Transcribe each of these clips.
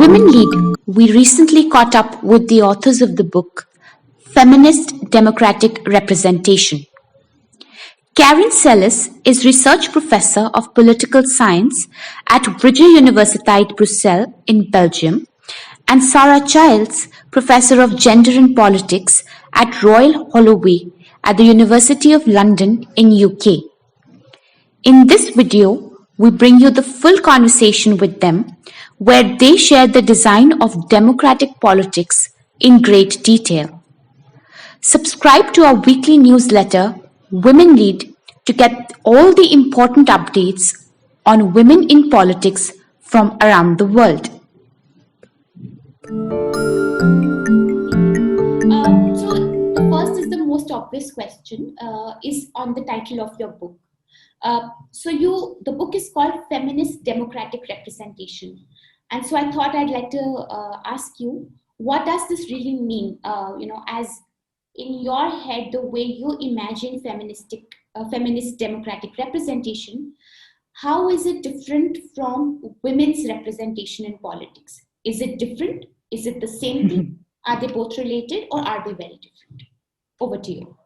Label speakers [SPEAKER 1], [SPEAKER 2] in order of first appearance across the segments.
[SPEAKER 1] WomenLead, we recently caught up with the authors of the book Feminist Democratic Representation. Karen Celis is Research Professor of Political Science at Vrije Universiteit Brussel in Belgium, and Sarah Childs, Professor of Gender and Politics at Royal Holloway at the University of London in UK. In this video, we bring you the full conversation with them, where they share the design of democratic politics in great detail. Subscribe to our weekly newsletter, WomenLead, to get all the important updates on women in politics from around the world.
[SPEAKER 2] So the first is the most obvious question, is on the title of your book. The book is called Feminist Democratic Representation. And so I thought I'd like to ask you, what does this really mean? As in your head, the way you imagine feminist democratic representation, how is it different from women's representation in politics? Is it different? Is it the same thing? Are they both related, or are they very different? Over to you.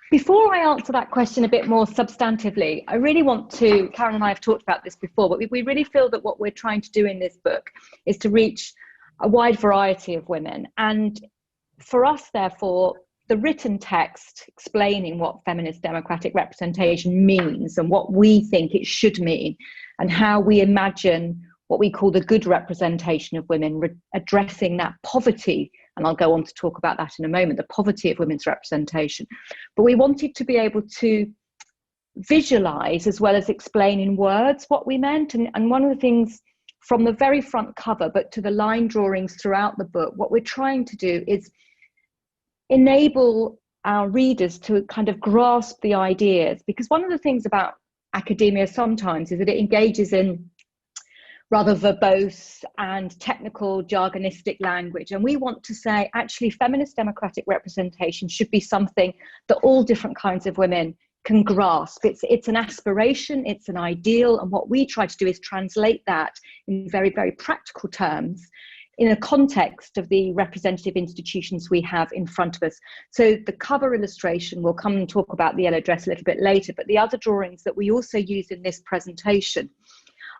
[SPEAKER 3] Before I answer that question a bit more substantively, I really want to, Karen and I have talked about this before, but we really feel that what we're trying to do in this book is to reach a wide variety of women. And for us, therefore, the written text explaining what feminist democratic representation means and what we think it should mean and how we imagine what we call the good representation of women, addressing that poverty. And I'll go on to talk about that in a moment, the poverty of women's representation. But we wanted to be able to visualize as well as explain in words what we meant. And one of the things from the very front cover, but to the line drawings throughout the book, what we're trying to do is enable our readers to kind of grasp the ideas. Because one of the things about academia sometimes is that it engages in rather verbose and technical jargonistic language. And we want to say, actually, feminist democratic representation should be something that all different kinds of women can grasp. It's an aspiration, it's an ideal. And what we try to do is translate that in very, very practical terms in a context of the representative institutions we have in front of us. So the cover illustration, we'll come and talk about the yellow dress a little bit later, but the other drawings that we also use in this presentation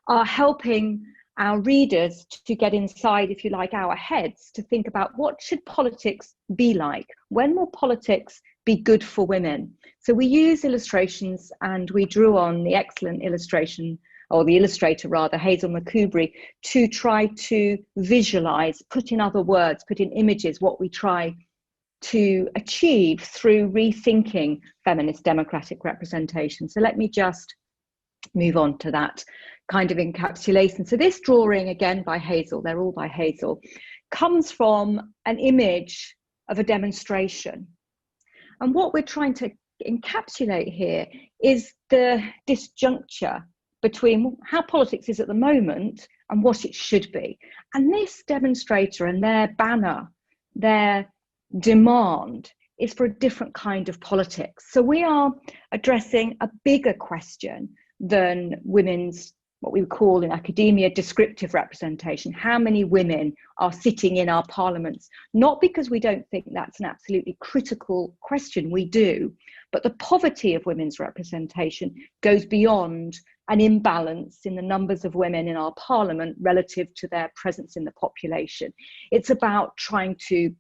[SPEAKER 3] are helping our readers to get inside, if you like, our heads, to think about what should politics be like? When will politics be good for women? So we use illustrations, and we drew on the excellent illustration, or the illustrator rather, Hazel McCoubry, to try to visualize, put in other words, put in images, what we try to achieve through rethinking feminist democratic representation. So let me just move on to that kind of encapsulation. So this drawing, again by Hazel, they're all by Hazel, comes from an image of a demonstration. And what we're trying to encapsulate here is the disjuncture between how politics is at the moment and what it should be. And this demonstrator and their banner, their demand, is for a different kind of politics. So we are addressing a bigger question than women's, what we would call in academia, descriptive representation. How many women are sitting in our parliaments? Not because we don't think that's an absolutely critical question, we do, but the poverty of women's representation goes beyond an imbalance in the numbers of women in our parliament relative to their presence in the population. It's about trying to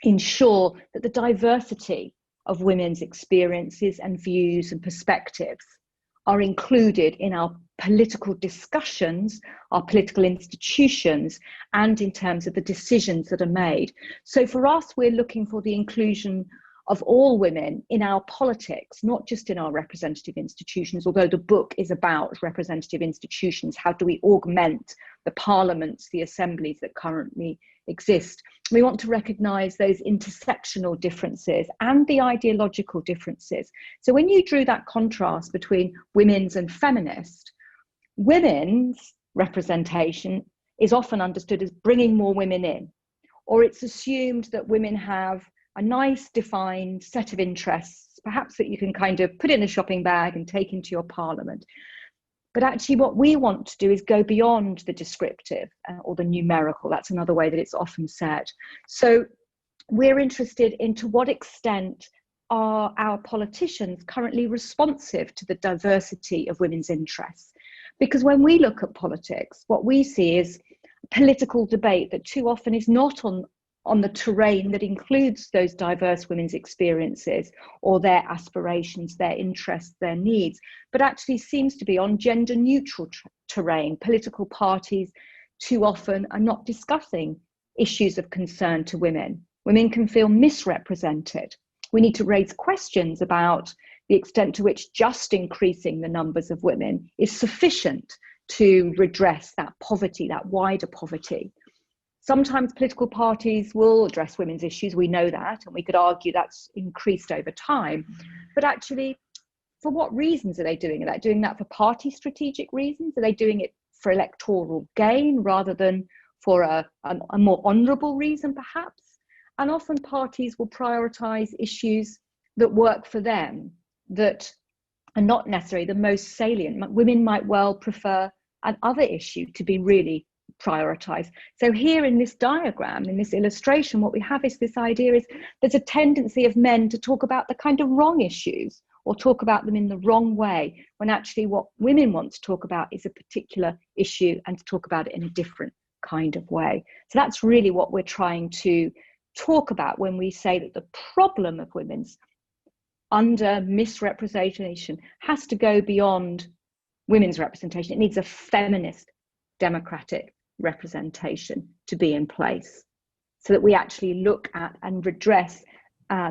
[SPEAKER 3] ensure that the diversity of women's experiences and views and perspectives are included in our political discussions, our political institutions, and in terms of the decisions that are made. So for us, we're looking for the inclusion of all women in our politics, not just in our representative institutions, although the book is about representative institutions. How do we augment the parliaments, the assemblies that currently exist? We want to recognise those intersectional differences and the ideological differences. So when you drew that contrast between women's and feminist, women's representation is often understood as bringing more women in, or it's assumed that women have a nice defined set of interests, perhaps that you can kind of put in a shopping bag and take into your parliament. But actually what we want to do is go beyond the descriptive or the numerical. That's another way that it's often said. So we're interested in to what extent are our politicians currently responsive to the diversity of women's interests? Because when we look at politics, what we see is political debate that too often is not on the terrain that includes those diverse women's experiences or their aspirations, their interests, their needs, but actually seems to be on gender neutral terrain. Political parties too often are not discussing issues of concern to women. Women can feel misrepresented. We need to raise questions about the extent to which just increasing the numbers of women is sufficient to redress that poverty, that wider poverty. Sometimes political parties will address women's issues, we know that, and we could argue that's increased over time. But actually, for what reasons are they doing it? Are they doing that for party strategic reasons? Are they doing it for electoral gain rather than for a more honourable reason, perhaps? And often parties will prioritise issues that work for them, that are not necessarily the most salient. Women might well prefer another issue to be really prioritised. So here in this diagram, in this illustration, what we have is this idea is there's a tendency of men to talk about the kind of wrong issues or talk about them in the wrong way, when actually what women want to talk about is a particular issue and to talk about it in a different kind of way. So that's really what we're trying to talk about when we say that the problem of women's under misrepresentation has to go beyond women's representation. It needs a feminist democratic representation to be in place so that we actually look at and redress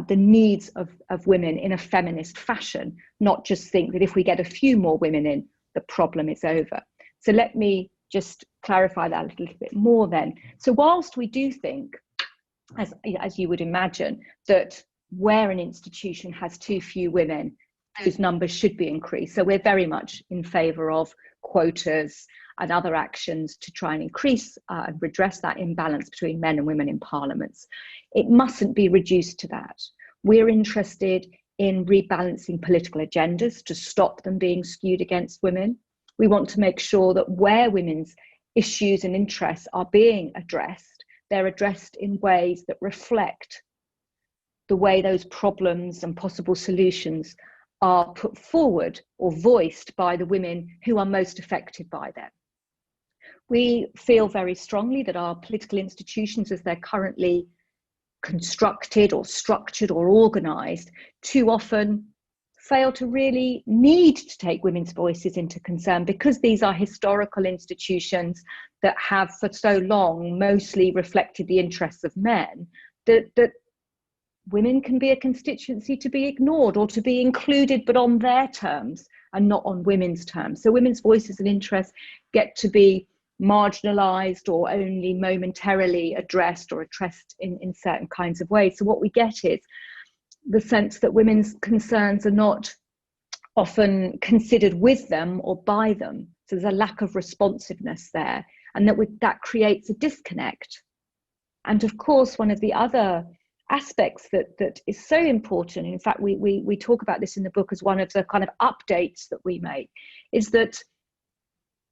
[SPEAKER 3] the needs of women in a feminist fashion, not just think that if we get a few more women in, the problem is over. So let me just clarify that a little bit more then. So whilst we do think, as you would imagine, that where an institution has too few women, those numbers should be increased. So we're very much in favour of quotas and other actions to try and increase and redress that imbalance between men and women in parliaments. It mustn't be reduced to that. We're interested in rebalancing political agendas to stop them being skewed against women. We want to make sure that where women's issues and interests are being addressed, they're addressed in ways that reflect the way those problems and possible solutions are put forward or voiced by the women who are most affected by them. We feel very strongly that our political institutions, as they're currently constructed or structured or organised, too often fail to really need to take women's voices into concern, because these are historical institutions that have for so long mostly reflected the interests of men, that women can be a constituency to be ignored or to be included, but on their terms and not on women's terms. So women's voices and interests get to be marginalised or only momentarily addressed or addressed in certain kinds of ways. So what we get is the sense that women's concerns are not often considered with them or by them. So there's a lack of responsiveness there, and that creates a disconnect. And of course, one of the other aspects that is so important, in fact, we talk about this in the book as one of the kind of updates that we make, is that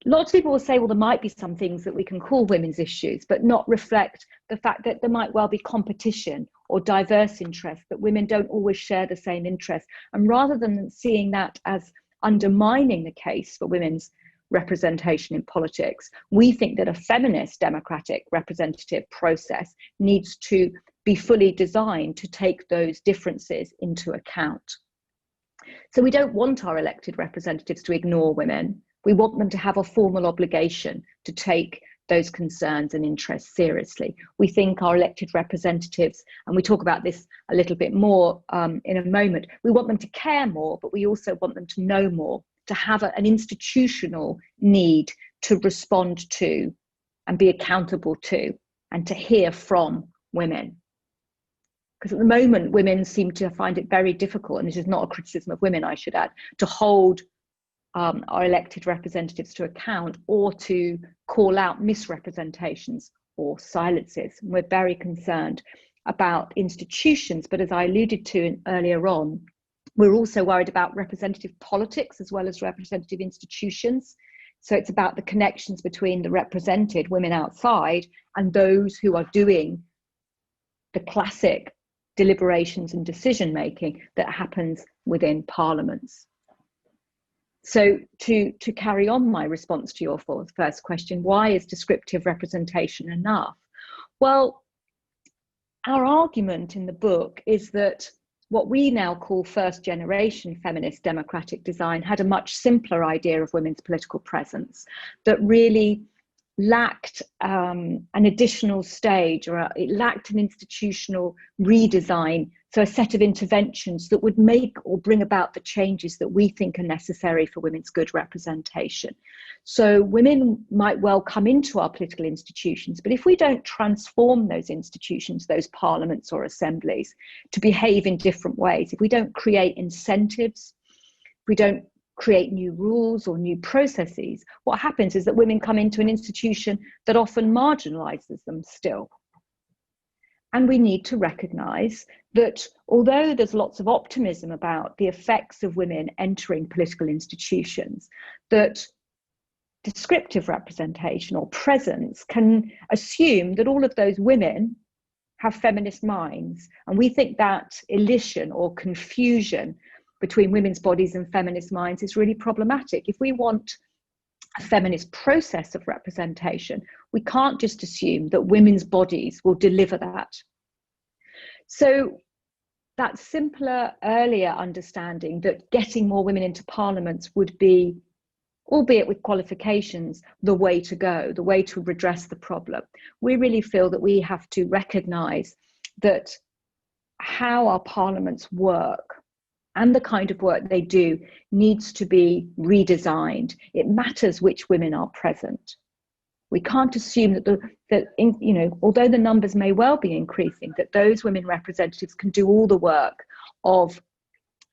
[SPEAKER 3] lots of people will say, well, there might be some things that we can call women's issues, but not reflect the fact that there might well be competition or diverse interests, that women don't always share the same interests. And rather than seeing that as undermining the case for women's representation in politics, we think that a feminist democratic representative process needs to be fully designed to take those differences into account. So we don't want our elected representatives to ignore women. We want them to have a formal obligation to take those concerns and interests seriously. We think our elected representatives, and we talk about this a little bit more in a moment, we want them to care more, but we also want them to know more, to have an institutional need to respond to and be accountable to and to hear from women. Because at the moment, women seem to find it very difficult, and this is not a criticism of women, I should add, to hold our elected representatives to account or to call out misrepresentations or silences. And we're very concerned about institutions, but as I alluded to earlier on, we're also worried about representative politics as well as representative institutions. So it's about the connections between the represented women outside and those who are doing the classic deliberations and decision making that happens within parliaments. So to carry on my response to your first question, why is descriptive representation enough? Well, our argument in the book is that what we now call first generation feminist democratic design had a much simpler idea of women's political presence that really lacked an additional stage, or it lacked an institutional redesign, so a set of interventions that would make or bring about the changes that we think are necessary for women's good representation. So women might well come into our political institutions, but if we don't transform those institutions, those parliaments or assemblies, to behave in different ways, if we don't create incentives, if we don't create new rules or new processes, what happens is that women come into an institution that often marginalizes them still. And we need to recognize that although there's lots of optimism about the effects of women entering political institutions, that descriptive representation or presence can assume that all of those women have feminist minds. And we think that elision or confusion between women's bodies and feminist minds is really problematic. If we want a feminist process of representation, we can't just assume that women's bodies will deliver that. So that simpler, earlier understanding that getting more women into parliaments would be, albeit with qualifications, the way to go, the way to redress the problem. We really feel that we have to recognise that how our parliaments work and the kind of work they do needs to be redesigned. It matters which women are present. We can't assume that although the numbers may well be increasing, that those women representatives can do all the work of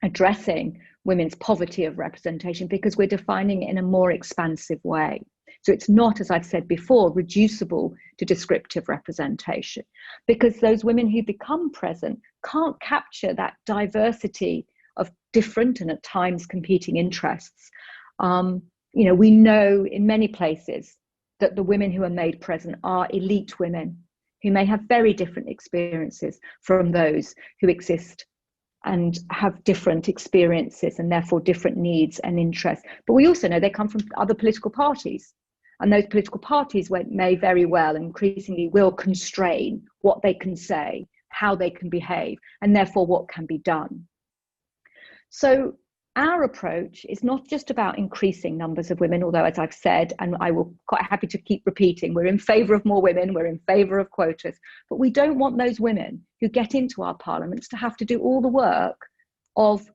[SPEAKER 3] addressing women's poverty of representation, because we're defining it in a more expansive way. So it's not, as I've said before, reducible to descriptive representation, because those women who become present can't capture that diversity of different and at times competing interests. We know in many places that the women who are made present are elite women who may have very different experiences from those who exist and have different experiences and therefore different needs and interests. But we also know they come from other political parties, and those political parties may very well and increasingly will constrain what they can say, how they can behave, and therefore what can be done. So our approach is not just about increasing numbers of women, although, as I've said, and I will quite happy to keep repeating, we're in favour of more women, we're in favour of quotas, but we don't want those women who get into our parliaments to have to do all the work of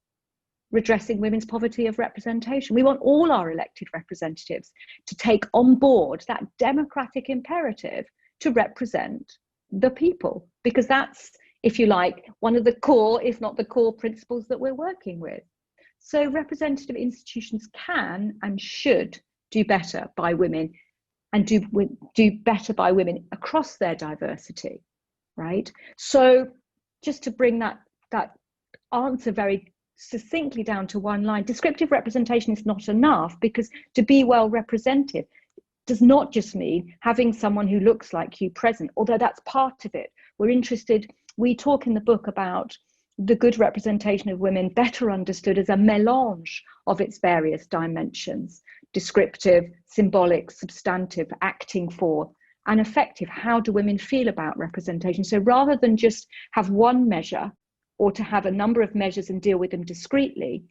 [SPEAKER 3] redressing women's poverty of representation. We want all our elected representatives to take on board that democratic imperative to represent the people, because that's, if you like, one of the core, if not the core principles that we're working with. So representative institutions can and should do better by women, and do better by women across their diversity, right? So just to bring that answer very succinctly down to one line, descriptive representation is not enough, because to be well represented does not just mean having someone who looks like you present, although that's part of it. We talk in the book about the good representation of women better understood as a mélange of its various dimensions: descriptive, symbolic, substantive, acting for, and effective. How do women feel about representation? So rather than just have one measure, or to have a number of measures and deal with them discreetly,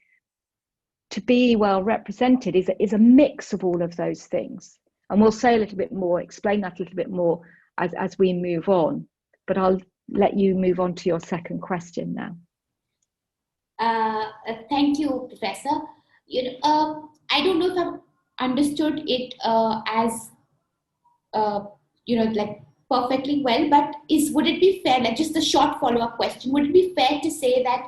[SPEAKER 3] to be well represented is a mix of all of those things. And we'll say a little bit more, explain that a little bit more as we move on. But I'll let you move on to your second question now.
[SPEAKER 2] Thank you, Professor. I don't know if I've understood it as perfectly well, but would it be fair, like just a short follow-up question, would it be fair to say that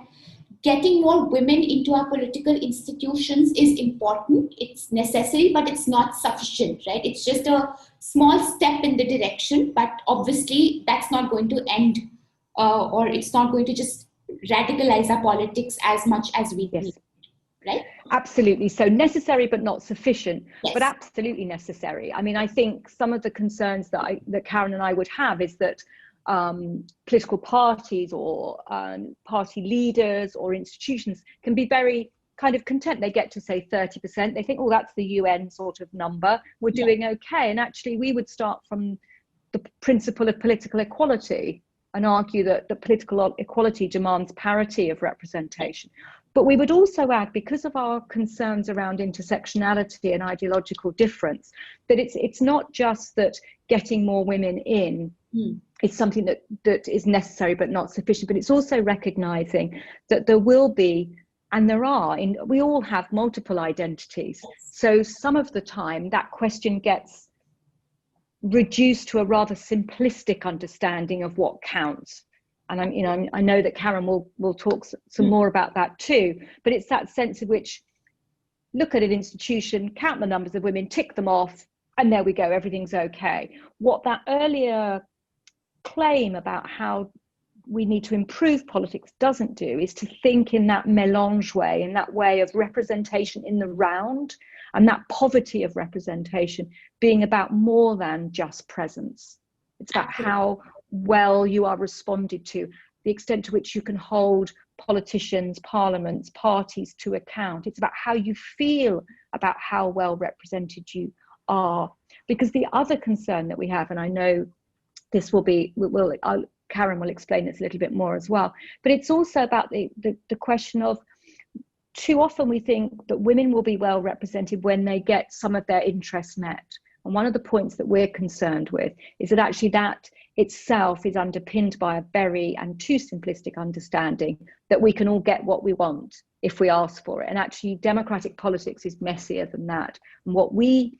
[SPEAKER 2] getting more women into our political institutions is important, it's necessary, but it's not sufficient, right? It's just a small step in the direction, but obviously that's not going to end or it's not going to just radicalize our politics as much as we need, right?
[SPEAKER 3] Absolutely. So necessary but not sufficient,
[SPEAKER 2] Yes.
[SPEAKER 3] but absolutely necessary. I mean, I think some of the concerns that Karen and I would have is that political parties or party leaders or institutions can be very kind of content. They get to say 30%. They think, oh, that's the UN sort of number. We're doing okay. And actually, we would start from the principle of political equality and argue that the political equality demands parity of representation. But we would also add, because of our concerns around intersectionality and ideological difference, that it's not just that getting more women in is something that is necessary but not sufficient, but it's also recognizing that there will be, and there are, we all have multiple identities. So some of the time that question gets reduced to a rather simplistic understanding of what counts. And I know that Karen will talk some more about that too, but it's that sense in which look at an institution, count the numbers of women, tick them off, and there we go, everything's okay. What that earlier claim about how we need to improve politics doesn't do is to think in that mélange way, in that way of representation in the round, and that poverty of representation being about more than just presence. It's about how well you are responded to, the extent to which you can hold politicians, parliaments, parties to account. It's about how you feel about how well represented you are. Because the other concern that we have, and I know this will be, Karen will explain this a little bit more as well, but it's also about the question of, too often we think that women will be well represented when they get some of their interests met. And one of the points that we're concerned with is that actually that itself is underpinned by a very and too simplistic understanding that we can all get what we want if we ask for it. And actually democratic politics is messier than that. And what we,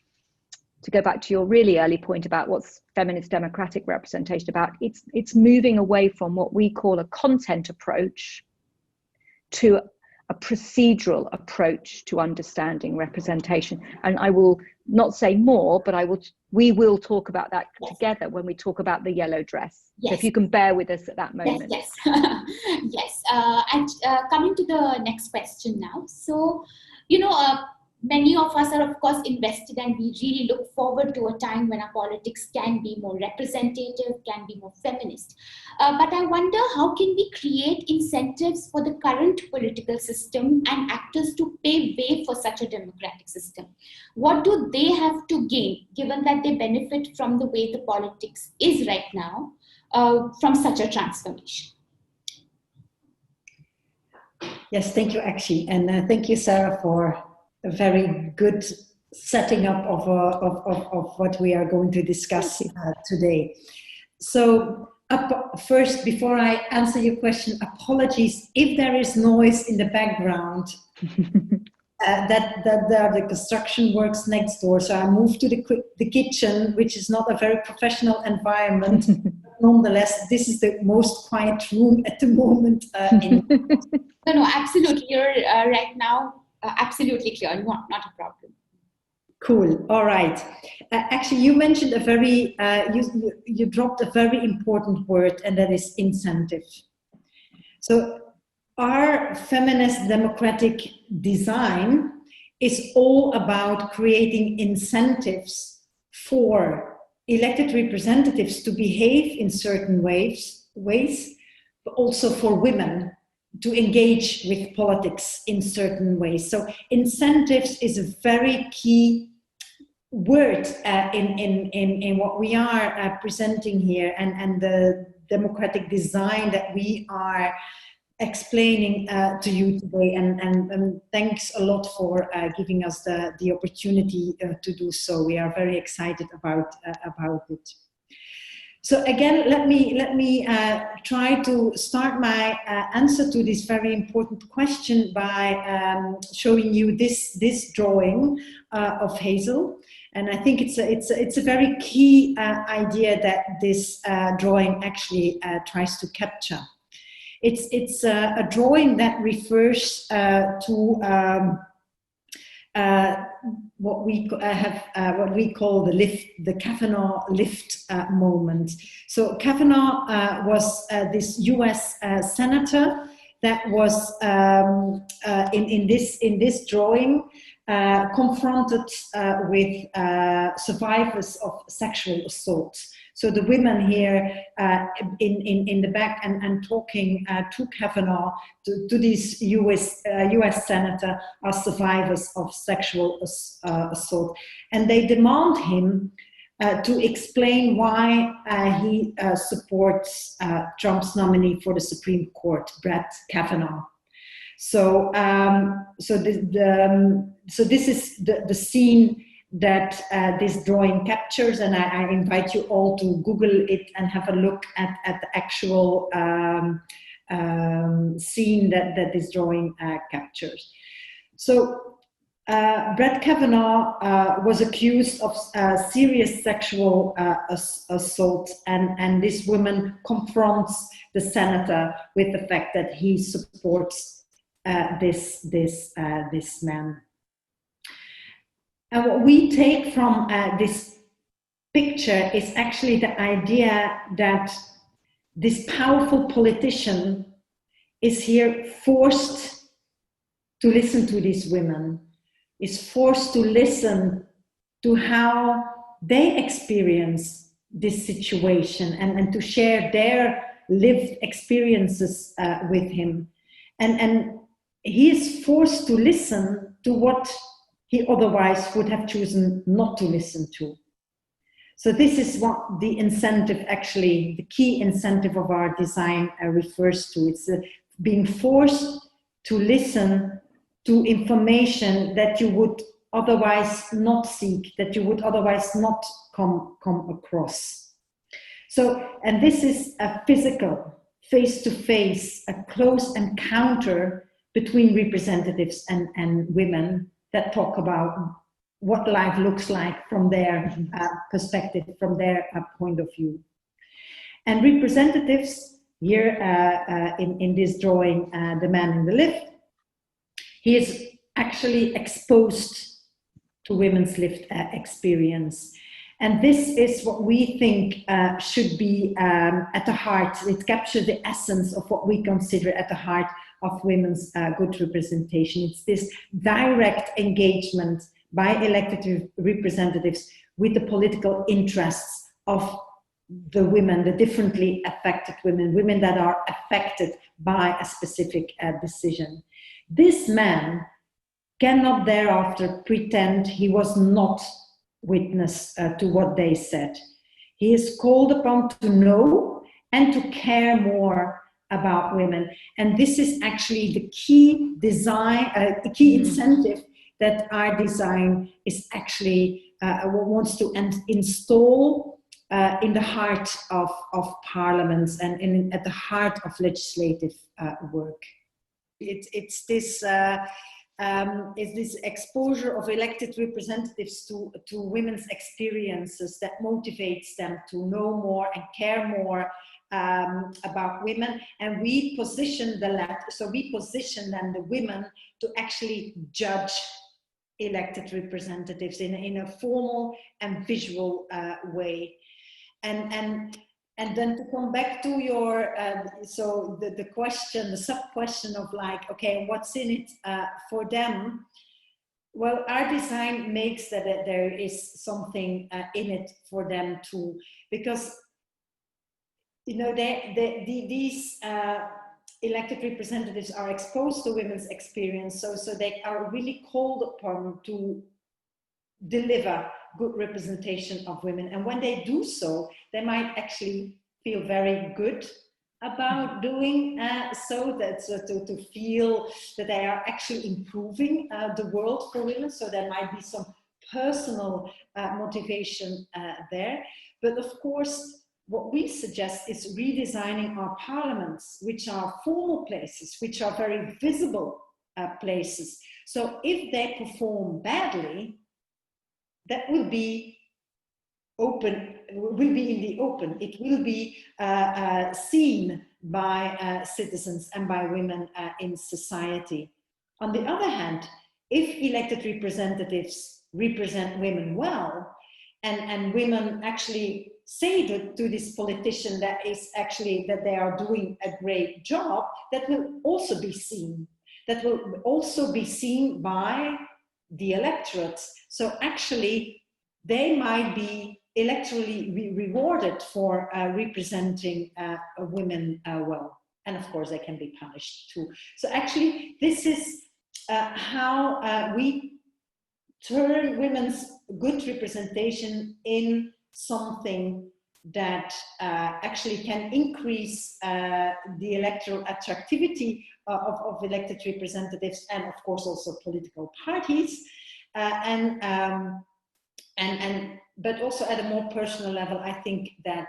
[SPEAKER 3] to go back to your really early point about what's feminist democratic representation about, it's moving away from what we call a content approach to a procedural approach to understanding representation. And I will not say more, but we will talk about that together when we talk about the yellow dress.
[SPEAKER 2] Yes.
[SPEAKER 3] So if you can bear with us at that moment.
[SPEAKER 2] Yes. Yes. And coming to the next question now. So, many of us are, of course, invested, and we really look forward to a time when our politics can be more representative, can be more feminist. But I wonder, how can we create incentives for the current political system and actors to pave way for such a democratic system? What do they have to gain, given that they benefit from the way the politics is right now, from such a transformation?
[SPEAKER 4] Yes, thank you, Akshi. And thank you, Sarah, for a very good setting up of what we are going to discuss today. So first, before I answer your question, apologies if there is noise in the background. That there are the construction works next door. So I moved to the kitchen, which is not a very professional environment. Nonetheless, this is the most quiet room at the moment.
[SPEAKER 2] No, absolutely. You're right now. Absolutely clear, not a problem.
[SPEAKER 4] Cool. All right. Actually, you mentioned you dropped a very important word, and that is incentive. So our feminist democratic design is all about creating incentives for elected representatives to behave in certain ways, but also for women to engage with politics in certain ways. So incentives is a very key word in what we are presenting here, and the democratic design that we are explaining to you today. And thanks a lot for giving us the opportunity to do so. We are very excited about it. So again, let me try to start my answer to this very important question by showing you this drawing of Hazel, and I think it's a very key idea that this drawing actually tries to capture. It's a drawing that refers to what we call the Kavanaugh lift moment. So Kavanaugh was this U.S. senator. that was in this drawing confronted with survivors of sexual assault. So the women here in the back and talking to Kavanaugh, to this US senator, are survivors of sexual assault. And they demand him to explain why he supports Trump's nominee for the Supreme Court, Brett Kavanaugh. So, so this is the scene that this drawing captures, and I invite you all to Google it and have a look at the actual scene that this drawing captures. So Brett Kavanaugh was accused of serious sexual assault, and this woman confronts the senator with the fact that he supports this man. And what we take from this picture is actually the idea that this powerful politician is here forced to listen to these women, is forced to listen to how they experience this situation and to share their lived experiences with him. And he is forced to listen to what he otherwise would have chosen not to listen to. So this is what the incentive, actually, the key incentive of our design refers to. It's being forced to listen to information that you would otherwise not seek, that you would otherwise not come across. So, and this is a physical, face-to-face, a close encounter between representatives and women that talk about what life looks like from their perspective, from their point of view. And representatives, here in this drawing, the man in the lift, he is actually exposed to women's lived experience. And this is what we think should be at the heart. It captures the essence of what we consider at the heart of women's good representation. It's this direct engagement by elected representatives with the political interests of the women, the differently affected women, women that are affected by a specific decision. This man cannot thereafter pretend he was not witness to what they said. He is called upon to know and to care more about women. And this is actually the key design, the key incentive that our design is actually wants to install in the heart of parliaments and at the heart of legislative work. It's this exposure of elected representatives to women's experiences that motivates them to know more and care more about women. And we position we position then the women to actually judge elected representatives in a formal and visual way. And then to come back to your, so the question, the sub-question of like, okay, what's in it for them? Well, our design makes that there is something in it for them too, because, you know, these elected representatives are exposed to women's experience, so they are really called upon to deliver good representation of women. And when they do so, they might actually feel very good about doing so, to feel that they are actually improving the world for women. So there might be some personal motivation there. But of course, what we suggest is redesigning our parliaments, which are formal places, which are very visible places. So if they perform badly, that will be open, will be in the open. It will be seen by citizens and by women in society. On the other hand, if elected representatives represent women well, and women actually say to this politician that is actually that they are doing a great job, that will also be seen. That will also be seen by the electorates. So actually, they might be electorally rewarded for representing women well. And of course, they can be punished too. So actually, this is how we turn women's good representation in something that actually can increase the electoral attractivity of elected representatives, and of course also political parties, but also at a more personal level, I think that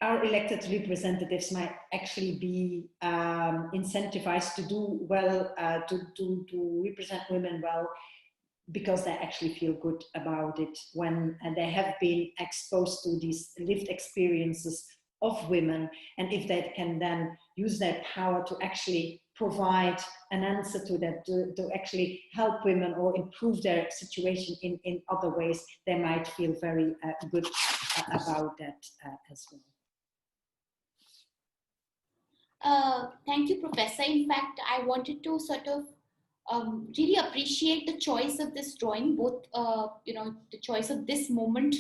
[SPEAKER 4] our elected representatives might actually be incentivized to do well, to represent women well, because they actually feel good about it when they have been exposed to these lived experiences of women, and if they can then use their power to actually provide an answer to that, to actually help women or improve their situation in other ways, they might feel very good about that as well.
[SPEAKER 2] Thank you, Professor. In fact, I wanted to sort of really appreciate the choice of this drawing, both the choice of this moment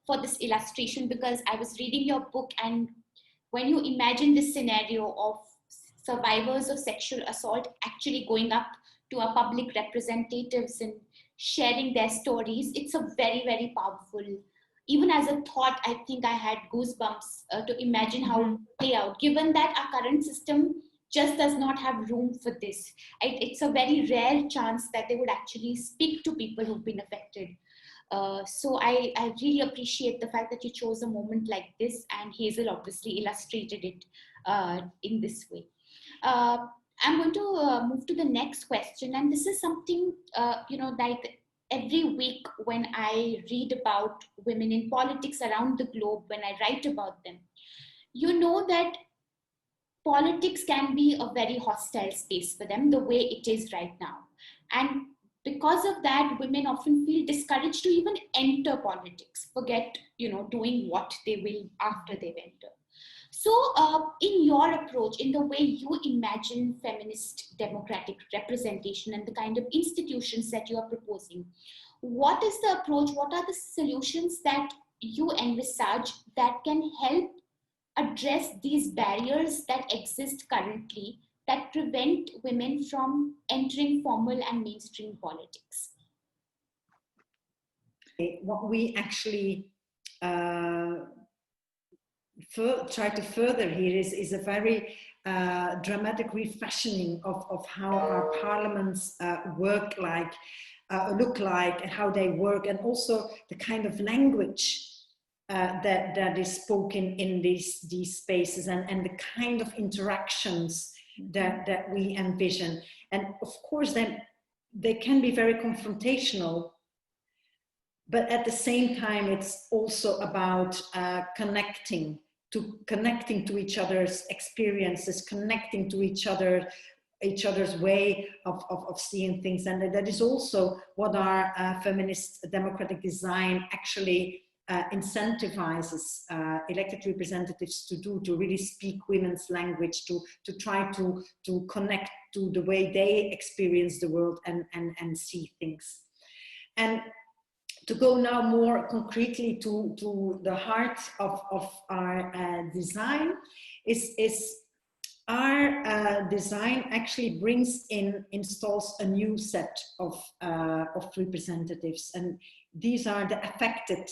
[SPEAKER 2] for this illustration, because I was reading your book, and when you imagine this scenario of survivors of sexual assault actually going up to our public representatives and sharing their stories, it's a very, very powerful. Even as a thought, I think I had goosebumps to imagine how it would play out, given that our current system just does not have room for this. It's a very rare chance that they would actually speak to people who've been affected. So I really appreciate the fact that you chose a moment like this, and Hazel obviously illustrated it in this way. I'm going to move to the next question, and this is something, like every week when I read about women in politics around the globe, when I write about them, you know that politics can be a very hostile space for them, the way it is right now. And because of that, women often feel discouraged to even enter politics, forget, doing what they will after they've entered. So in your approach, in the way you imagine feminist democratic representation and the kind of institutions that you are proposing, what is the approach, what are the solutions that you envisage that can help address these barriers that exist currently that prevent women from entering formal and mainstream politics?
[SPEAKER 4] What we actually try to further here is a very dramatic refashioning of how our parliaments look like, and how they work, and also the kind of language that is spoken in these spaces, and the kind of interactions that we envision. And of course, then they can be very confrontational, but at the same time, it's also about connecting to each other's experiences, connecting to each other's way of seeing things. And that is also what our feminist democratic design actually incentivizes elected representatives to do, to really speak women's language, to try to connect to the way they experience the world and see things. And to go now more concretely to the heart of our design, is our design actually installs a new set of representatives, and these are the affected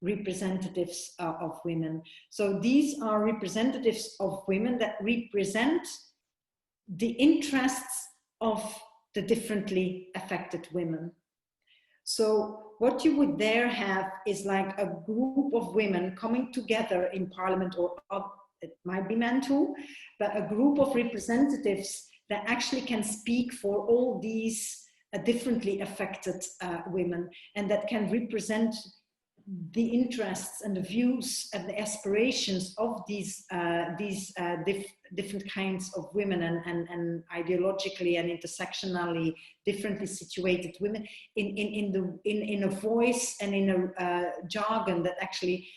[SPEAKER 4] representatives of women. So these are representatives of women that represent the interests of the differently affected women. So what you would there have is like a group of women coming together in parliament, or it might be men too, but a group of representatives that actually can speak for all these differently affected women, and that can represent the interests and the views and the aspirations of these different kinds of women and ideologically and intersectionally differently situated women in a voice and in a jargon that actually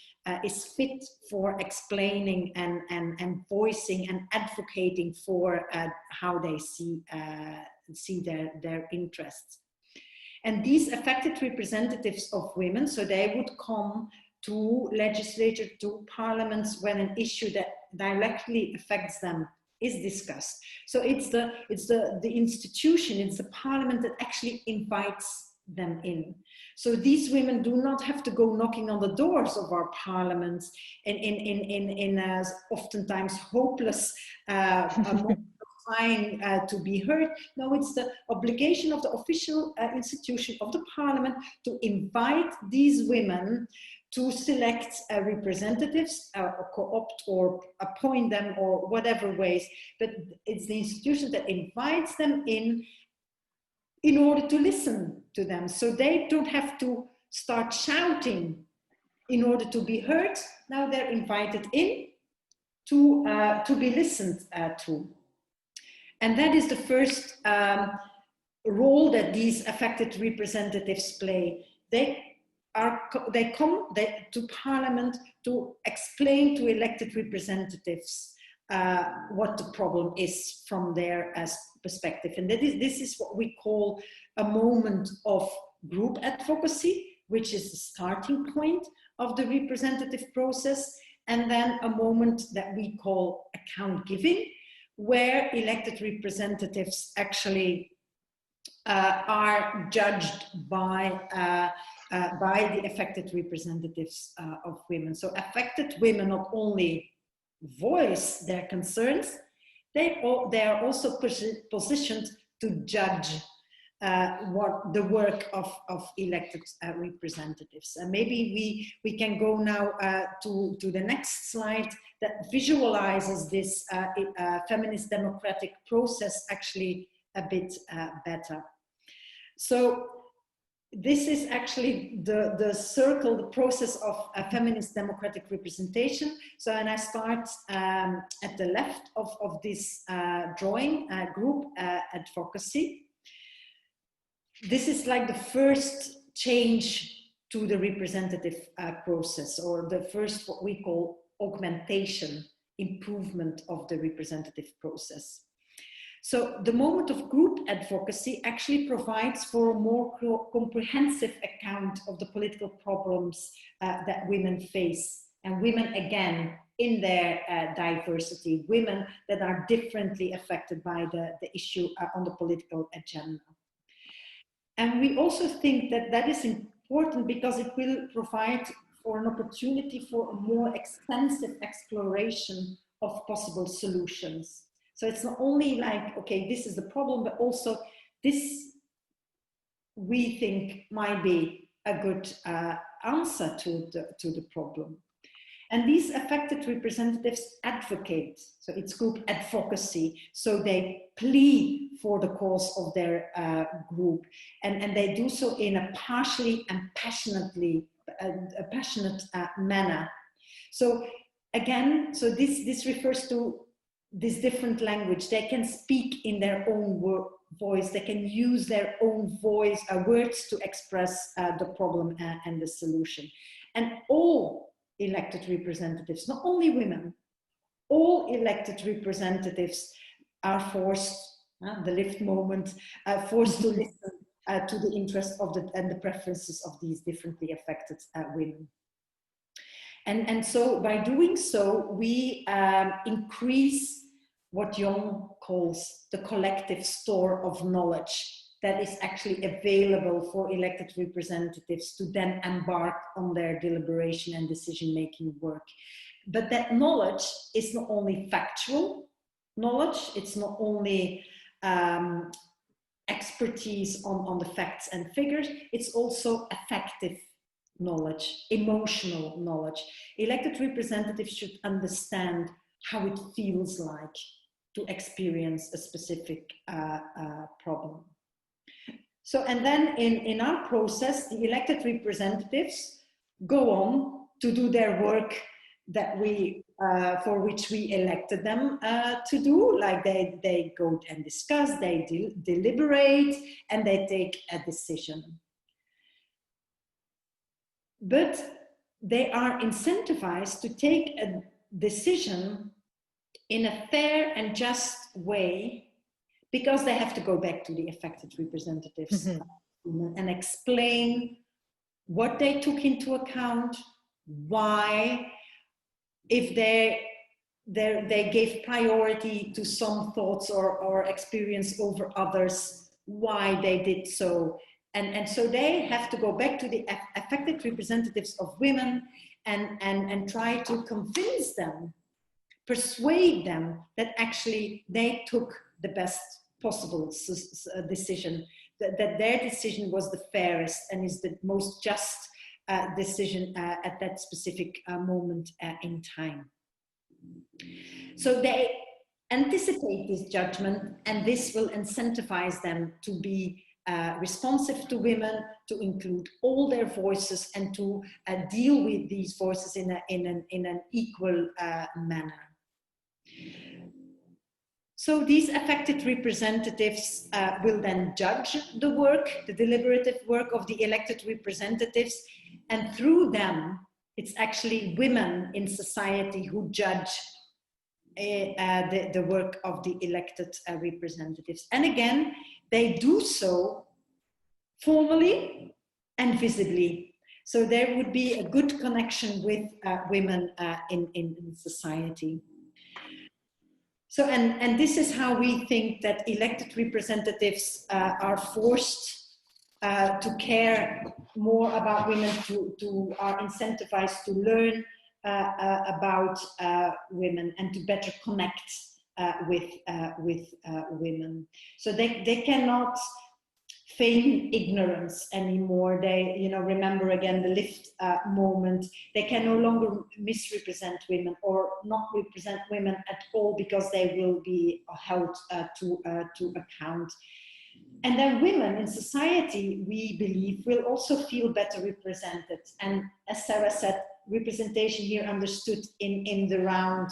[SPEAKER 4] is fit for explaining and voicing and advocating for how they see their interests. And these affected representatives of women, so they would come to legislatures, to parliaments when an issue that directly affects them is discussed. So it's the institution, it's the parliament that actually invites them in. So these women do not have to go knocking on the doors of our parliaments in oftentimes hopeless trying to be heard. No, it's the obligation of the official institution of the parliament to invite these women to select representatives or co-opt or appoint them or whatever ways, but it's the institution that invites them in order to listen to them. So they don't have to start shouting in order to be heard. Now they're invited in to be listened to. And that is the first role that these affected representatives play. They come to Parliament to explain to elected representatives what the problem is from their perspective. And this is what we call a moment of group advocacy, which is the starting point of the representative process, and then a moment that we call account giving, where elected representatives actually are judged by the affected representatives of women. So affected women not only voice their concerns, they are also positioned to judge what the work of elected representatives. And maybe we can go now to the next slide that visualizes this feminist democratic process actually a bit better. So this is actually the circle, the process of feminist democratic representation. So, and I start at the left of this drawing, group advocacy. This is like the first change to the representative process, or the first what we call augmentation, improvement of the representative process. So the moment of group advocacy actually provides for a more comprehensive account of the political problems that women face, and women again in their diversity, women that are differently affected by the issue on the political agenda. And we also think that that is important because it will provide for an opportunity for a more extensive exploration of possible solutions. So it's not only like, okay, this is the problem, but also this we think might be a good answer to the problem. And these affected representatives advocate, so it's group advocacy, so they plead for the cause of their group, and they do so in a partially and passionately, a passionate manner. So again, so this refers to this different language. They can speak in their own voice, they can use their own voice, words to express the problem and the solution. And all elected representatives, not only women, all elected representatives are forced, the lift moment, forced to listen to the interests of and the preferences of these differently affected women. And so by doing so, we increase what Jung calls the collective store of knowledge that is actually available for elected representatives to then embark on their deliberation and decision-making work. But that knowledge is not only factual knowledge, it's not only expertise on the facts and figures, it's also affective knowledge, emotional knowledge. Elected representatives should understand how it feels like to experience a specific problem. So, and then in our process, the elected representatives, go on to do their work that for which we elected them to do. Like they go and discuss, they deliberate, and they take a decision. But they are incentivized to take a decision in a fair and just way, because they have to go back to the elected representatives and explain what they took into account, why, if they gave priority to some thoughts or experience over others, why they did so. And so they have to go back to the affected representatives of women and try to convince them, persuade them that actually they took the best possible decision, that their decision was the fairest and is the most just decision at that specific moment in time. So they anticipate this judgment, and this will incentivize them to be responsive to women, to include all their voices, and to deal with these voices in an equal manner. So these affected representatives will then judge the work, the deliberative work of the elected representatives, and through them, it's actually women in society who judge the work of the elected representatives. And again, they do so formally and visibly. So there would be a good connection with women in society. So, and this is how we think that elected representatives are forced to care more about women, to are incentivized to learn about women and to better connect with women. So they cannot feign ignorance anymore. They, you know, remember again the lift moment. They can no longer misrepresent women or not represent women at all, because they will be held to account. And then women in society, we believe, will also feel better represented. And as Sarah said, representation here understood in the round.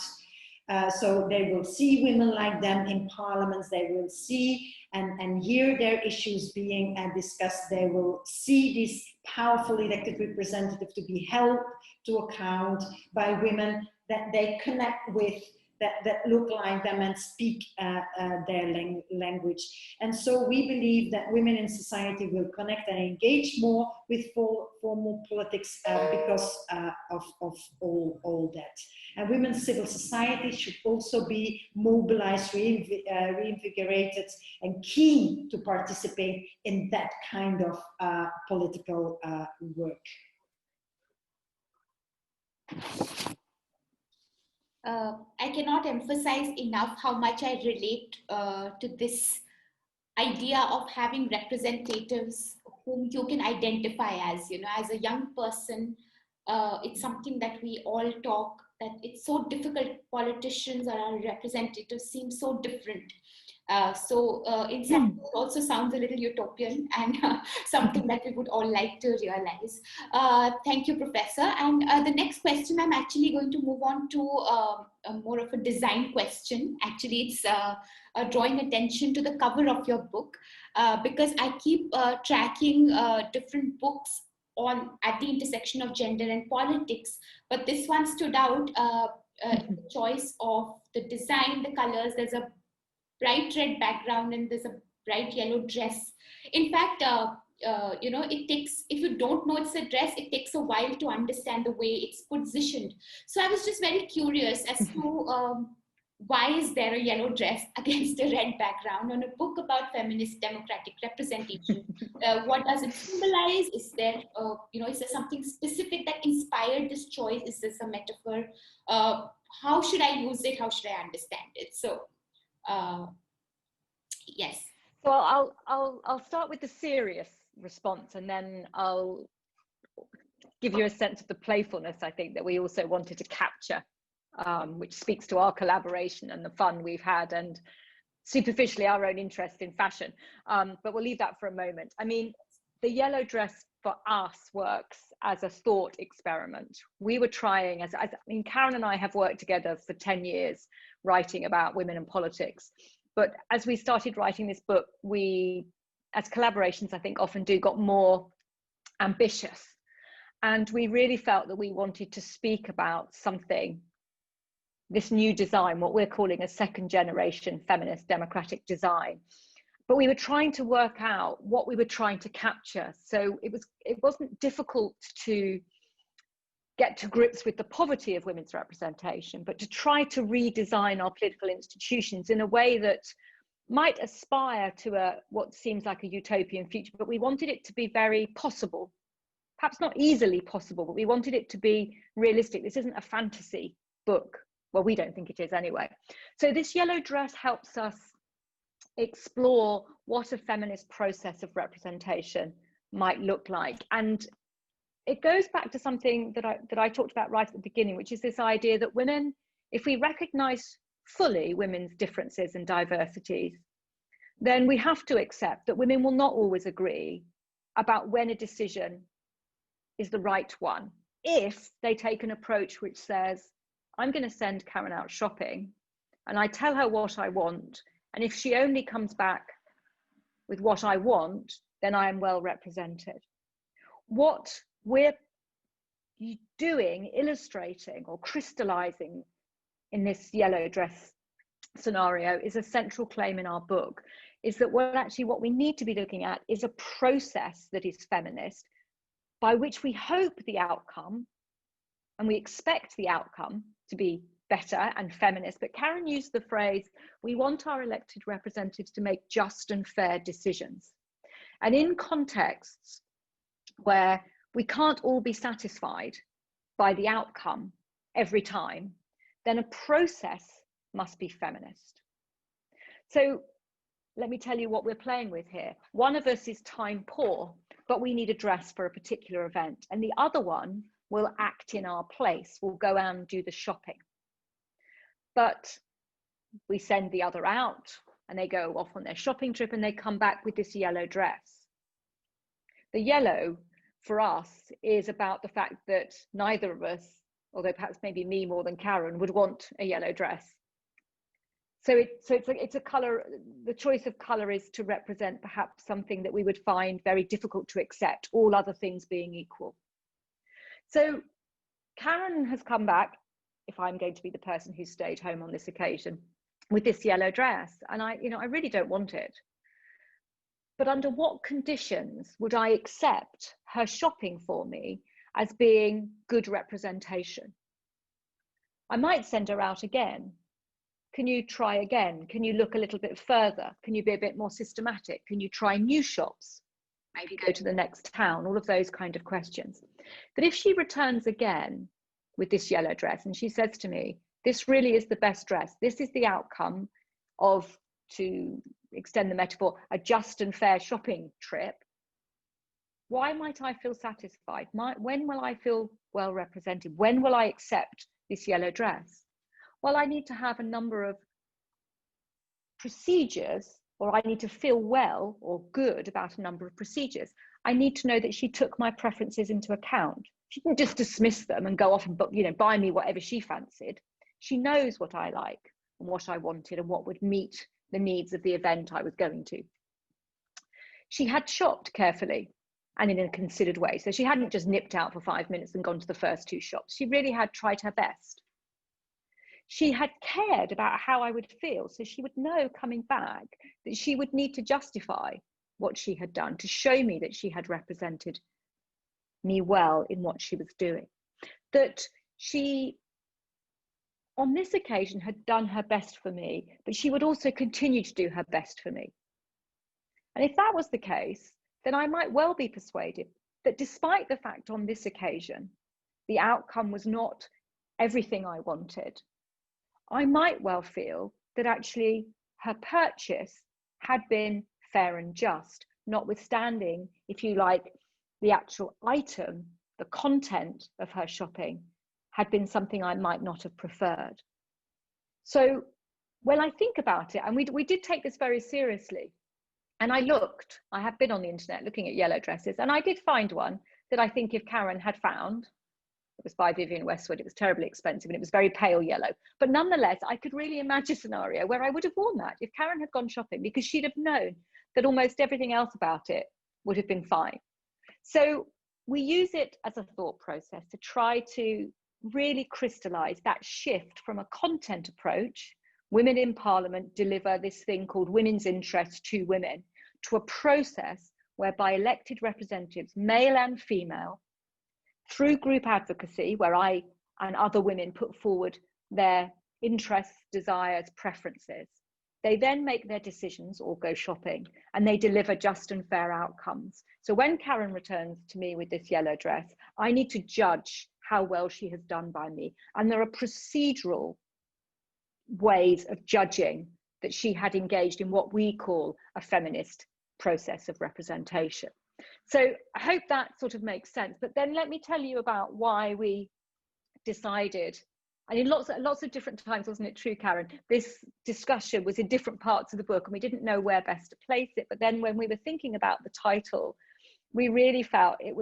[SPEAKER 4] So they will see women like them in parliaments, they will see and hear their issues being discussed. They will see these powerful elected representatives to be held to account by women that they connect with, that look like them and speak their language. And so we believe that women in society will connect and engage more with formal politics because of all that. And women's civil society should also be mobilized, reinvigorated, and keen to participate in that kind of political work.
[SPEAKER 2] I cannot emphasize enough how much I relate to this idea of having representatives whom you can identify as, you know, as a young person. It's something that we all talk, that it's so difficult. Politicians or our representatives seem so different. In fact, it also sounds a little utopian and something that we would all like to realize. Thank you, Professor. And the next question, I'm actually going to move on to more of a design question. Actually, it's drawing attention to the cover of your book, because I keep tracking different books at the intersection of gender and politics, but this one stood out. The choice of the design, the colors. There's a bright red background and there's a bright yellow dress. In fact, you know, it takes, if you don't know it's a dress, it takes a while to understand the way it's positioned. So I was just very curious as to why is there a yellow dress against a red background on a book about feminist democratic representation? What does it symbolize? Is there, you know, is there something specific that inspired this choice? Is this a metaphor? How should I use it? How should I understand it? So, yes.
[SPEAKER 3] So I'll start with the serious response, and then I'll give you a sense of the playfulness I think that we also wanted to capture, which speaks to our collaboration and the fun we've had, and superficially our own interest in fashion. But we'll leave that for a moment. I mean, the yellow dress for us works as a thought experiment. We were trying, I mean, Karen and I have worked together for 10 years writing about women and politics. But as we started writing this book, we, as collaborations, I think often do, got more ambitious. And we really felt that we wanted to speak about something, this new design, what we're calling a second generation feminist democratic design. But we were trying to work out what we were trying to capture. So it wasn't difficult to get to grips with the poverty of women's representation, but to try to redesign our political institutions in a way that might aspire to what seems like a utopian future, but we wanted it to be very possible, perhaps not easily possible, but we wanted it to be realistic. This isn't a fantasy book. Well, we don't think it is anyway. So this yellow dress helps us explore what a feminist process of representation might look like. And it goes back to something that I talked about right at the beginning, which is this idea that women, if we recognize fully women's differences and diversities, then we have to accept that women will not always agree about when a decision is the right one. If they take an approach which says, I'm going to send Karen out shopping and I tell her what I want, and if she only comes back with what I want, then I am well represented. What we're doing, illustrating or crystallizing in this yellow dress scenario is a central claim in our book, is that what we need to be looking at is a process that is feminist, by which we hope the outcome, and we expect the outcome to be better and feminist. But Karen used the phrase, we want our elected representatives to make just and fair decisions. And in contexts where we can't all be satisfied by the outcome every time, then a process must be feminist. So let me tell you what we're playing with here. One of us is time poor, but we need a dress for a particular event. And the other one will act in our place, will go out and do the shopping. But we send the other out and they go off on their shopping trip and they come back with this yellow dress. The yellow for us is about the fact that neither of us, although perhaps maybe me more than Karen, would want a yellow dress. So it's a color, the choice of color is to represent perhaps something that we would find very difficult to accept, all other things being equal. So Karen has come back, if I'm going to be the person who stayed home on this occasion, with this yellow dress, and I really don't want it. But under what conditions would I accept her shopping for me as being good representation? I might send her out again. Can you try again? Can you look a little bit further? Can you be a bit more systematic? Can you try new shops? Maybe go to the next town, all of those kind of questions. But if she returns again with this yellow dress and she says to me, this really is the best dress, this is the outcome of, to extend the metaphor, a just and fair shopping trip, why might I feel satisfied? When will I feel well represented? When will I accept this yellow dress? Well, I need to have a number of procedures, or I need to feel well or good about a number of procedures. I need to know that she took my preferences into account. She didn't just dismiss them and go off and buy me whatever she fancied. She knows what I like and what I wanted and what would meet the needs of the event I was going to. She had shopped carefully and in a considered way. So she hadn't just nipped out for 5 minutes and gone to the first two shops. She really had tried her best. She had cared about how I would feel, so she would know coming back that she would need to justify what she had done to show me that she had represented me well in what she was doing. That she, on this occasion, had done her best for me, but she would also continue to do her best for me. And if that was the case, then I might well be persuaded that despite the fact on this occasion, the outcome was not everything I wanted, I might well feel that actually her purchase had been fair and just, notwithstanding, if you like, the actual item, the content of her shopping had been something I might not have preferred. So when I think about it, and we did take this very seriously, And I have been on the internet looking at yellow dresses, and I did find one that I think if Karen had found, it was by Vivienne Westwood, it was terribly expensive and it was very pale yellow. But nonetheless, I could really imagine a scenario where I would have worn that if Karen had gone shopping, because she'd have known that almost everything else about it would have been fine. So we use it as a thought process to try to really crystallize that shift from a content approach, women in parliament deliver this thing called women's interest to women, to a process whereby elected representatives, male and female, through group advocacy, where I and other women put forward their interests, desires, preferences, they then make their decisions or go shopping, and they deliver just and fair outcomes. So when Karen returns to me with this yellow dress, I need to judge how well she has done by me. And there are procedural ways of judging that she had engaged in what we call a feminist process of representation. So I hope that sort of makes sense. But then let me tell you about why we decided, and in lots of different times, wasn't it true, Karen? This discussion was in different parts of the book and we didn't know where best to place it. But then when we were thinking about the title, we really felt it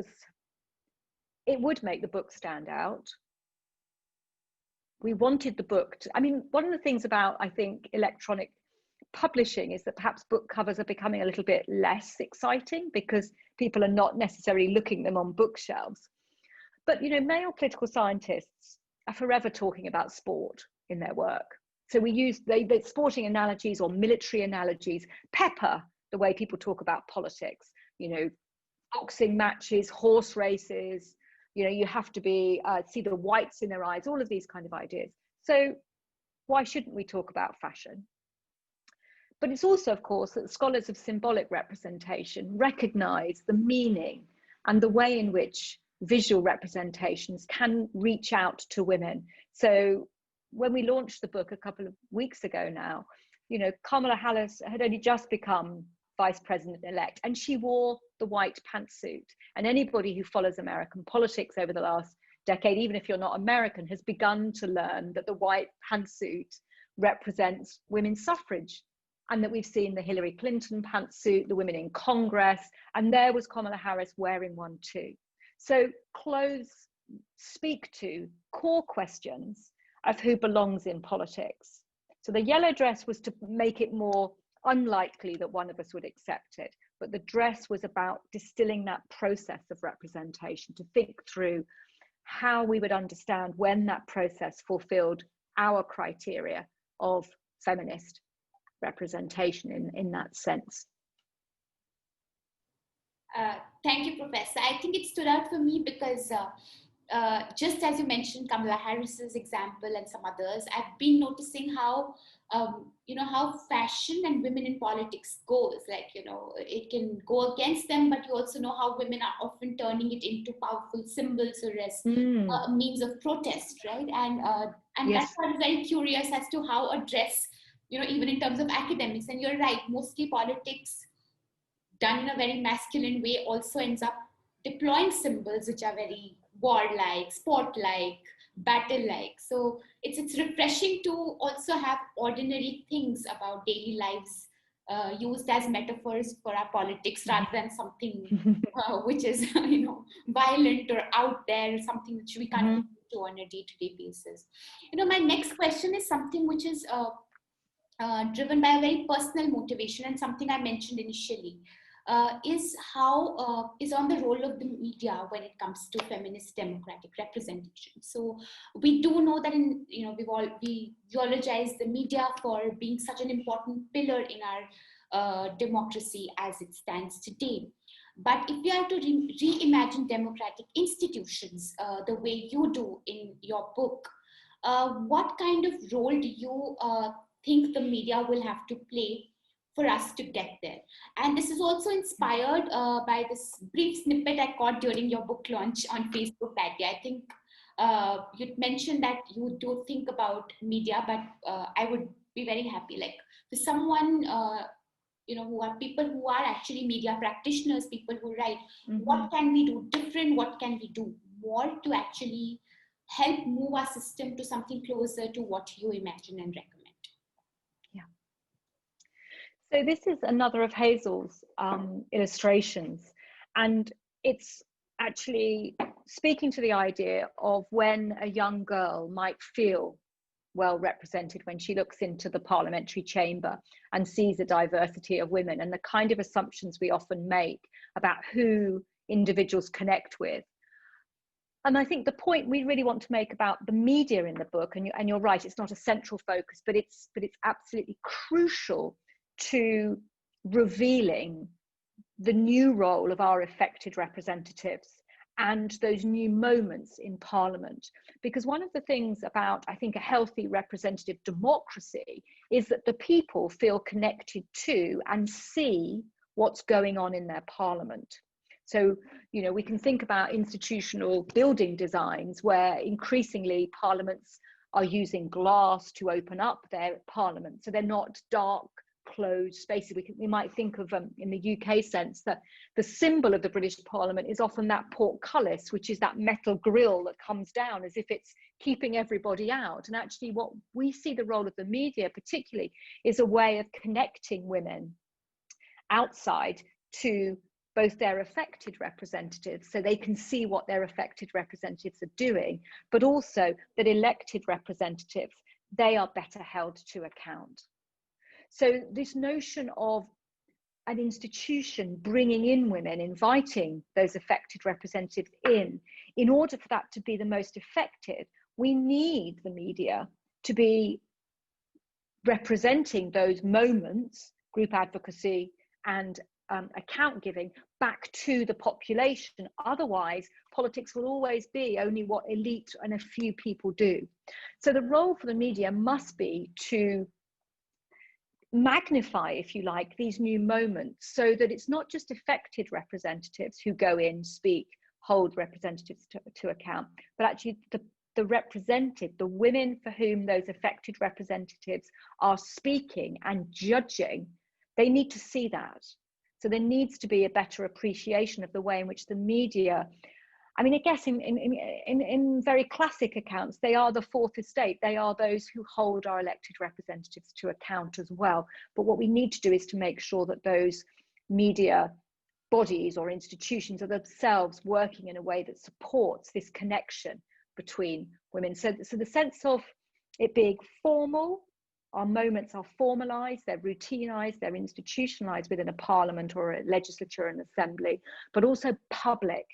[SPEAKER 3] would make the book stand out. We wanted the book to, I mean, one of the things about, I think, electronic publishing is that perhaps book covers are becoming a little bit less exciting because people are not necessarily looking them on bookshelves. But, you know, male political scientists are forever talking about sport in their work. So we use the sporting analogies or military analogies pepper the way people talk about politics, you know, boxing matches, horse races, you know, you have to be, see the whites in their eyes, all of these kind of ideas. So why shouldn't we talk about fashion? But it's also, of course, that scholars of symbolic representation recognize the meaning and the way in which visual representations can reach out to women. So when we launched the book a couple of weeks ago now, you know, Kamala Harris had only just become Vice President-elect, and she wore the white pantsuit. And anybody who follows American politics over the last decade, even if you're not American, has begun to learn that the white pantsuit represents women's suffrage, and that we've seen the Hillary Clinton pantsuit, the women in Congress, and there was Kamala Harris wearing one too. So clothes speak to core questions of who belongs in politics. So the yellow dress was to make it more unlikely that one of us would accept it, but the dress was about distilling that process of representation, to think through how we would understand when that process fulfilled our criteria of feminist representation in that sense.
[SPEAKER 2] Thank you, Professor. I think it stood out for me because just as you mentioned Kamala Harris's example and some others, I've been noticing how you know, how fashion and women in politics goes. Like, you know, it can go against them, but you also know how women are often turning it into powerful symbols or as a means of protest, right? And
[SPEAKER 3] Yes.
[SPEAKER 2] that's why I'm very curious as to how a dress, you know, even in terms of academics, and you're right, mostly politics done in a very masculine way also ends up deploying symbols which are very warlike, sport-like, battle-like. So it's refreshing to also have ordinary things about daily lives used as metaphors for our politics rather than something which is, you know, violent or out there, something which we can't do on a day-to-day basis. You know, my next question is something which is driven by a very personal motivation, and something I mentioned initially. Is on the role of the media when it comes to feminist democratic representation. So we do know that we eulogize the media for being such an important pillar in our democracy as it stands today. But if we are to reimagine democratic institutions the way you do in your book, what kind of role do you think the media will have to play for us to get there? And this is also inspired by this brief snippet I caught during your book launch on Facebook that day. I think you mentioned that you do think about media, but I would be very happy, like, for someone, you know, who are people who are actually media practitioners, people who write, what can we do different? What can we do more to actually help move our system to something closer to what you imagine and recommend?
[SPEAKER 3] So this is another of Hazel's illustrations, and it's actually speaking to the idea of when a young girl might feel well represented when she looks into the parliamentary chamber and sees a diversity of women, and the kind of assumptions we often make about who individuals connect with. And I think the point we really want to make about the media in the book, and you're right, it's not a central focus, but it's absolutely crucial to revealing the new role of our elected representatives and those new moments in Parliament. Because one of the things about, I think, a healthy representative democracy is that the people feel connected to and see what's going on in their Parliament. So, you know, we can think about institutional building designs where increasingly parliaments are using glass to open up their Parliament. So they're not dark, closed spaces. We might think of, in the UK sense, that the symbol of the British Parliament is often that portcullis, which is that metal grille that comes down as if it's keeping everybody out. And actually what we see the role of the media particularly is a way of connecting women outside to both their elected representatives, so they can see what their elected representatives are doing, but also that elected representatives, they are better held to account. So this notion of an institution bringing in women, inviting those elected representatives in order for that to be the most effective, we need the media to be representing those moments, group advocacy and account giving, back to the population. Otherwise, politics will always be only what elite and a few people do. So the role for the media must be to magnify, if you like, these new moments, so that it's not just elected representatives who go in, speak, hold representatives to account, but actually the represented, the women for whom those elected representatives are speaking and judging, they need to see that. So there needs to be a better appreciation of the way in which the media, I mean, I guess in very classic accounts, they are the fourth estate. They are those who hold our elected representatives to account as well. But what we need to do is to make sure that those media bodies or institutions are themselves working in a way that supports this connection between women. So the sense of it being formal, our moments are formalized, they're routinized, they're institutionalized within a parliament or a legislature and assembly, but also public.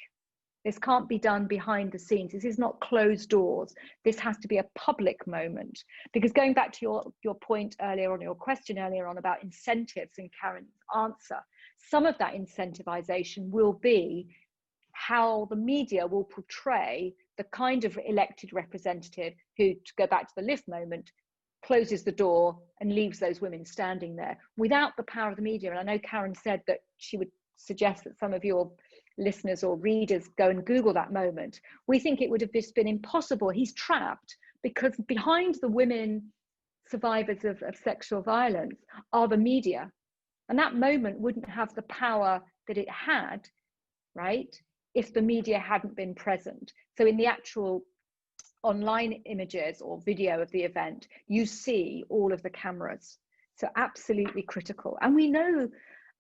[SPEAKER 3] This can't be done behind the scenes. This is not closed doors. This has to be a public moment. Because going back to your point earlier on, your question earlier on about incentives and Karen's answer, some of that incentivization will be how the media will portray the kind of elected representative who, to go back to the lift moment, closes the door and leaves those women standing there without the power of the media. And I know Karen said that she would suggest that some of your listeners or readers go and Google that moment. We think it would have just been impossible. He's trapped because behind the women survivors of sexual violence are the media. And that moment wouldn't have the power that it had, right, if the media hadn't been present. So in the actual online images or video of the event, you see all of the cameras. So absolutely critical. And we know,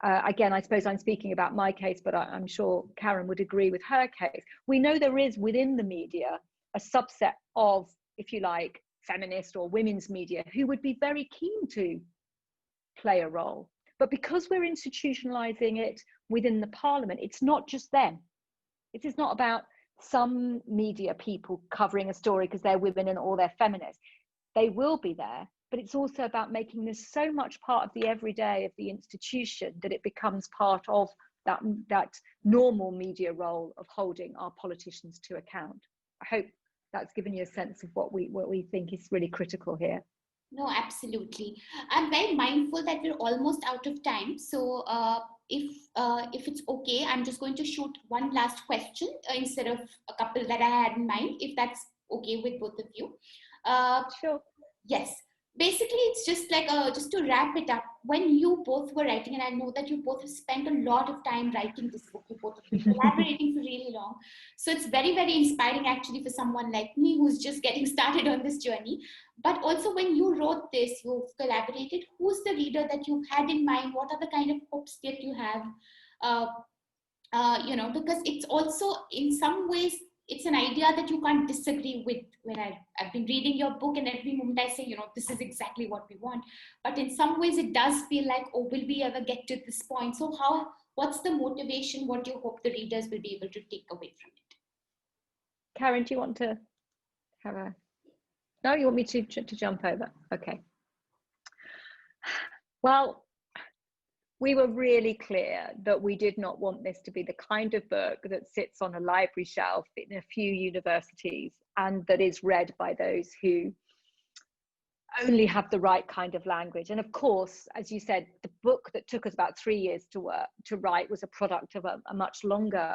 [SPEAKER 3] again, I suppose I'm speaking about my case, but I'm sure Karen would agree with her case. We know there is within the media a subset of, if you like, feminist or women's media who would be very keen to play a role. But because we're institutionalizing it within the parliament, it's not just them. It is not about some media people covering a story because they're women and or they're feminists. They will be there, but it's also about making this so much part of the everyday of the institution that it becomes part of that normal media role of holding our politicians to account. I hope that's given you a sense of what we think is really critical here.
[SPEAKER 2] No, absolutely. I'm very mindful that we're almost out of time. So if it's okay, I'm just going to shoot one last question instead of a couple that I had in mind, if that's okay with both of you.
[SPEAKER 3] Sure.
[SPEAKER 2] Yes. Basically, it's just like, just to wrap it up, when you both were writing, and I know that you both have spent a lot of time writing this book, you both have been collaborating for really long. So it's very, very inspiring actually for someone like me who's just getting started on this journey. But also when you wrote this, you've collaborated, who's the reader that you had in mind? What are the kind of hopes that you have? Because it's also, in some ways, it's an idea that you can't disagree with. When I've been reading your book, and every moment I say, this is exactly what we want. But in some ways it does feel like, oh, will we ever get to this point? So what's the motivation? What do you hope the readers will be able to take away from it?
[SPEAKER 3] Karen, do you want to have a... No, you want me to jump over? Okay. Well, we were really clear that we did not want this to be the kind of book that sits on a library shelf in a few universities and that is read by those who only have the right kind of language. And of course, as you said, the book that took us about 3 years to write was a product of a much longer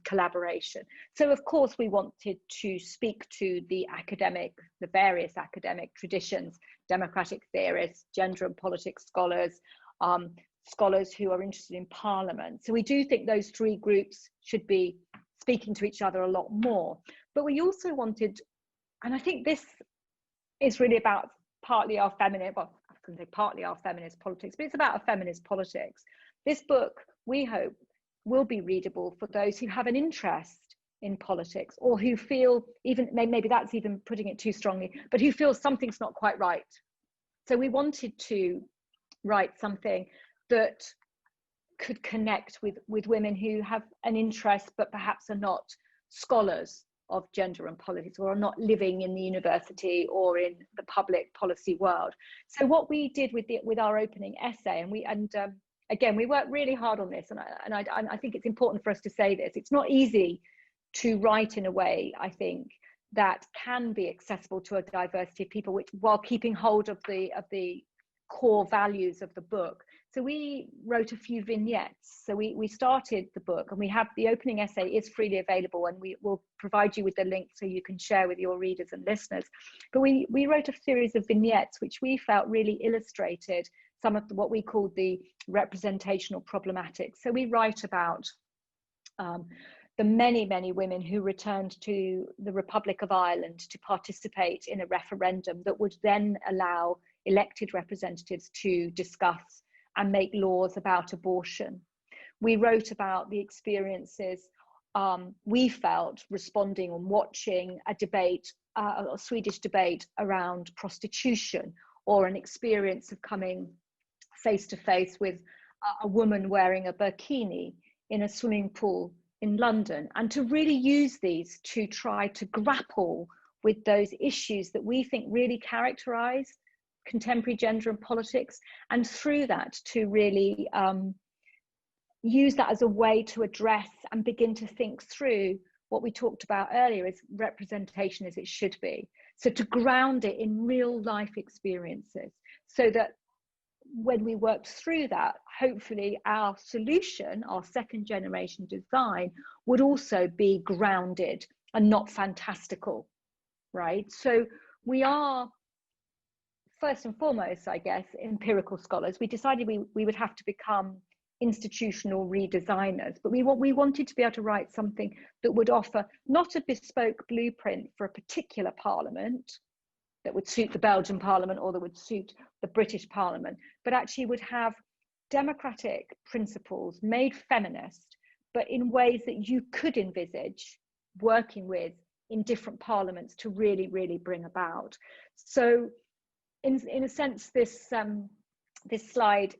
[SPEAKER 3] collaboration. So of course we wanted to speak to the various academic traditions, democratic theorists, gender and politics scholars, scholars who are interested in parliament. So we do think those three groups should be speaking to each other a lot more. But we also wanted, and I think this is really about partly our feminist politics, but it's about a feminist politics. This book, we hope, will be readable for those who have an interest in politics, or who feel, even maybe that's even putting it too strongly, but who feel something's not quite right. So we wanted to write something that could connect with women who have an interest but perhaps are not scholars of gender and politics, or are not living in the university or in the public policy world. So what we did with our opening essay, and again, we worked really hard on this, and I think it's important for us to say this. It's not easy to write in a way, I think, that can be accessible to a diversity of people, while keeping hold of the core values of the book. So we wrote a few vignettes. So we started the book, and we have the opening essay is freely available, and we will provide you with the link so you can share with your readers and listeners. But we wrote a series of vignettes which we felt really illustrated some of what we called the representational problematics. So we write about the many women who returned to the Republic of Ireland to participate in a referendum that would then allow elected representatives to discuss and make laws about abortion. We wrote about the experiences we felt responding and watching a debate, a Swedish debate around prostitution, or an experience of coming face to face with a woman wearing a burkini in a swimming pool in London, and to really use these to try to grapple with those issues that we think really characterize contemporary gender and politics, and through that to really use that as a way to address and begin to think through what we talked about earlier is representation as it should be. So to ground it in real life experiences, so that when we worked through that, hopefully our solution, our second generation design, would also be grounded and not fantastical, right? So we are, first and foremost, I guess, empirical scholars. We decided we would have to become institutional redesigners, but we wanted to be able to write something that would offer not a bespoke blueprint for a particular parliament that would suit the Belgian parliament or that would suit the British parliament, but actually would have democratic principles made feminist, but in ways that you could envisage working with in different parliaments to really, really bring about. So in a sense, this slide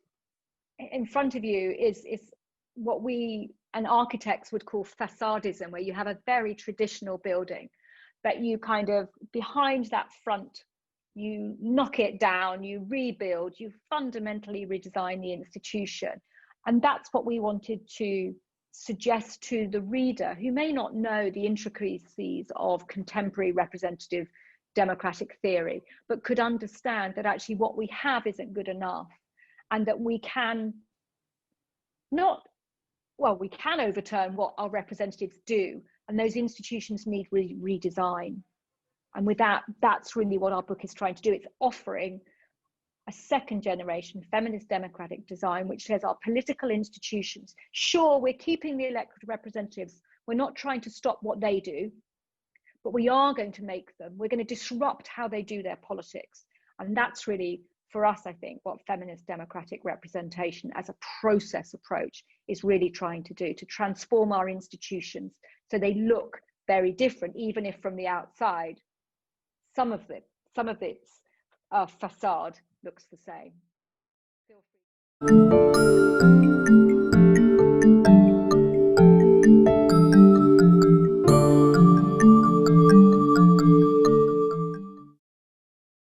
[SPEAKER 3] in front of you is what we and architects would call facadism, where you have a very traditional building, but you kind of, behind that front, you knock it down, you rebuild, you fundamentally redesign the institution. And that's what we wanted to suggest to the reader who may not know the intricacies of contemporary representative democratic theory, but could understand that actually what we have isn't good enough, and that we can we can overturn what our representatives do, and those institutions need redesign. And with that, that's really what our book is trying to do. It's offering a second generation feminist democratic design, which says our political institutions, sure, we're keeping the elected representatives, we're not trying to stop what they do, but we are going to make them. We're going to disrupt how they do their politics. And that's really, for us, I think, what feminist democratic representation as a process approach is really trying to do, to transform our institutions so they look very different, even if from the outside, some of its facade looks the same. Feel free.